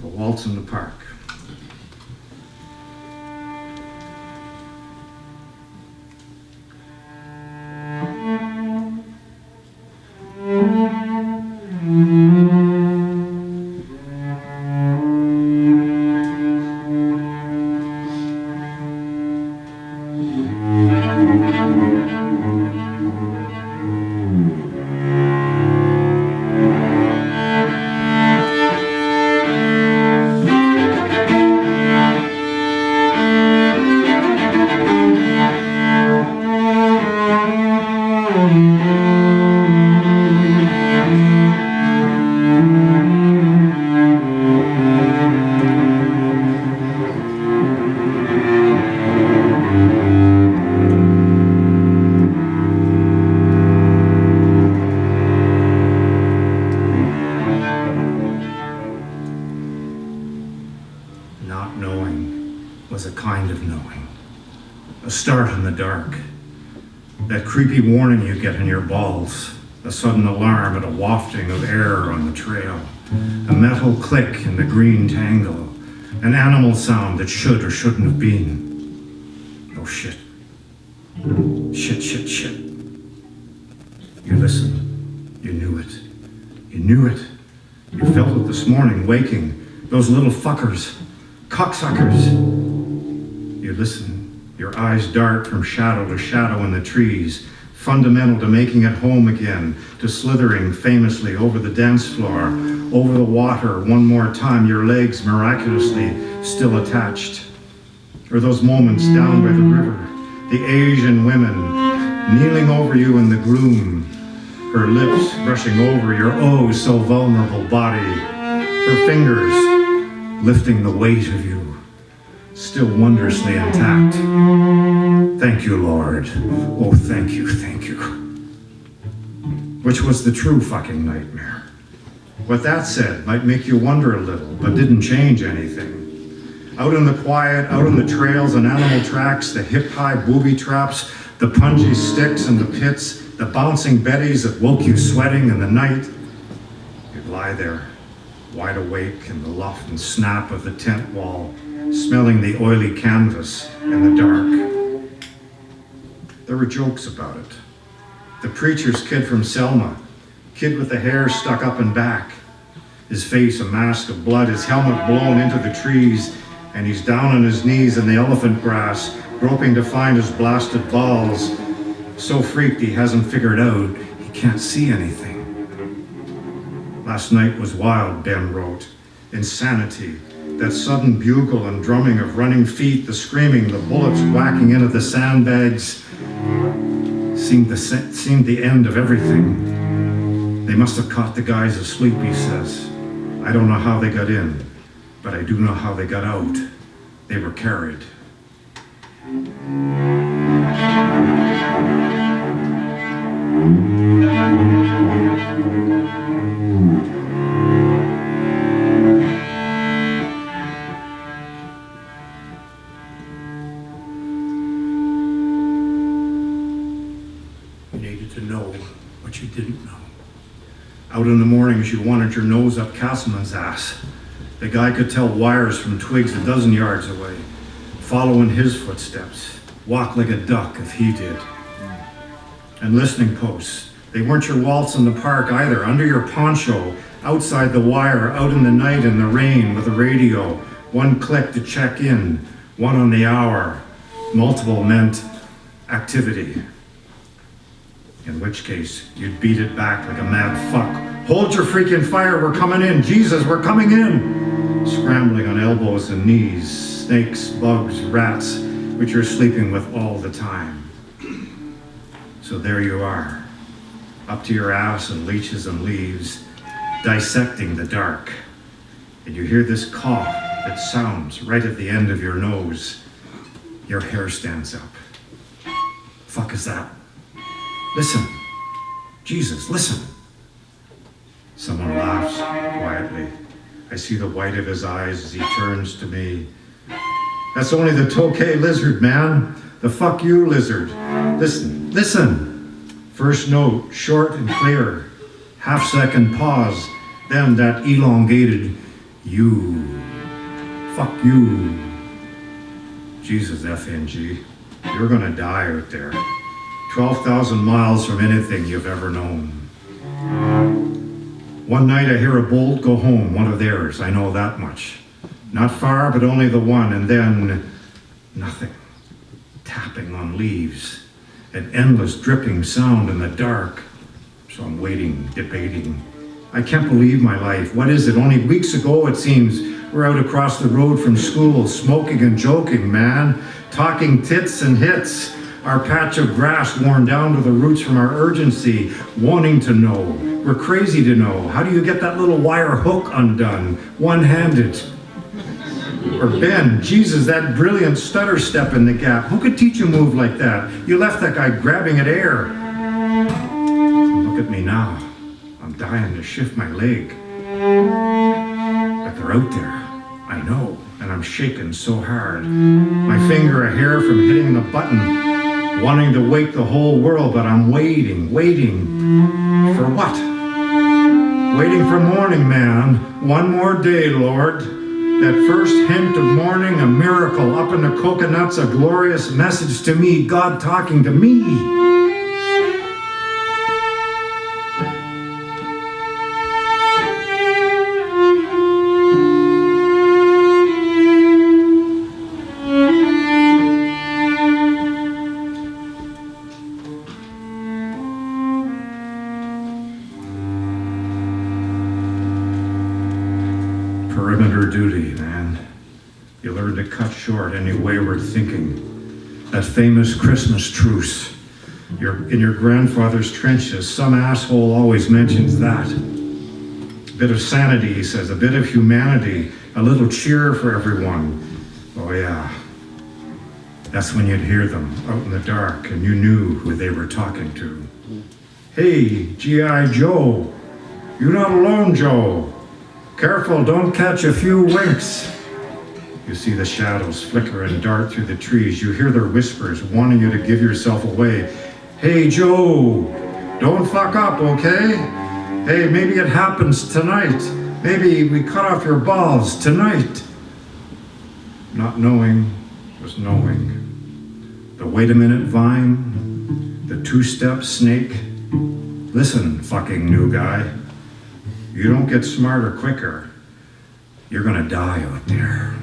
A Waltz in the Park. Not knowing was a kind of knowing. A start in the dark. That creepy warning you get in your balls. A sudden alarm at a wafting of air on the trail. A metal click in the green tangle. An animal sound that should or shouldn't have been. Oh shit. Shit. You listened. You knew it. You knew it. You felt it this morning, waking. Those little fuckers. Cocksuckers. You listen. Your eyes dart from shadow to shadow in the trees, fundamental to making it home again, to slithering famously over the dance floor, over the water one more time, your legs miraculously still attached. Or those moments down by the river, the Asian women kneeling over you in the gloom, her lips brushing over your oh so vulnerable body, her fingers lifting the weight of you, still wondrously intact. Thank you, Lord. Oh, thank you. Which was the true fucking nightmare. What that said might make you wonder a little, but didn't change anything. Out in the quiet, out on the trails and animal tracks, the hip-high booby traps, the pungy sticks and the pits, the bouncing betties that woke you sweating in the night, you'd lie there, wide awake in the luff and snap of the tent wall, smelling the oily canvas in the dark. There were jokes about it. The preacher's kid from Selma, kid with the hair stuck up and back, his face a mask of blood, his helmet blown into the trees, and he's down on his knees in the elephant grass, groping to find his blasted balls, so freaked he hasn't figured out he can't see anything. Last night was wild, Ben wrote. Insanity. That sudden bugle and drumming of running feet, the screaming, the bullets whacking into the sandbags, seemed the end of everything. They must have caught the guys asleep, he says. I don't know how they got in, but I do know how they got out. They were carried. To know what you didn't know. Out in the mornings, you wanted your nose up Castleman's ass. The guy could tell wires from twigs a dozen yards away, follow in his footsteps, walk like a duck if he did. And listening posts, they weren't your Waltz in the Park either, under your poncho, outside the wire, out in the night in the rain with a radio, one click to check in, one on the hour, multiple meant activity. In which case, you'd beat it back like a mad fuck. Hold your freaking fire, we're coming in. Jesus, we're coming in. Scrambling on elbows and knees, snakes, bugs, rats, which you're sleeping with all the time. So there you are, up to your ass in leeches and leaves, dissecting the dark. And you hear this cough that sounds right at the end of your nose. Your hair stands up. Fuck is that? Listen, Jesus, listen. Someone laughs quietly. I see the white of his eyes as he turns to me. That's only the Tokay lizard, man. The fuck you lizard. Listen. First note, short and clear. Half-second pause. Then that elongated, You. Fuck you. Jesus, FNG. You're gonna die out there. 12,000 miles from anything you've ever known. One night I hear a bolt go home, one of theirs, I know that much. Not far, but only the one, and then nothing. Tapping on leaves, an endless dripping sound in the dark. So I'm waiting, debating. I can't believe my life. What is it? Only weeks ago, it seems, we're out across the road from school, smoking and joking, man. Talking tits and hits. Our patch of grass worn down to the roots from our urgency, wanting to know. We're crazy to know. How do you get that little wire hook undone, one-handed? Or Ben, Jesus, that brilliant stutter step in the gap. Who could teach a move like that? You left that guy grabbing at air. And look at me now. I'm dying to shift my leg. But they're out there. I know. And I'm shaking so hard. My finger a hair from hitting the button. Wanting to wake the whole world, but I'm waiting. For what? Waiting for morning, man. One more day, Lord. That first hint of morning, a miracle. Up in the coconuts, a glorious message to me. God talking to me. Perimeter duty, man. You learn to cut short any wayward thinking. That famous Christmas truce. You're in your grandfather's trenches. Some asshole always mentions that. A bit of sanity, he says, a bit of humanity, a little cheer for everyone. Oh yeah. That's when you'd hear them out in the dark and you knew who they were talking to. Hey, G.I. Joe. You're not alone, Joe. Careful, don't catch a few winks. You see the shadows flicker and dart through the trees. You hear their whispers wanting you to give yourself away. Hey, Joe, don't fuck up, okay? Hey, maybe it happens tonight. Maybe we cut off your balls tonight. Not knowing was knowing. The wait a minute vine, the two-step snake. Listen, fucking new guy. You don't get smarter quicker. You're gonna die out there.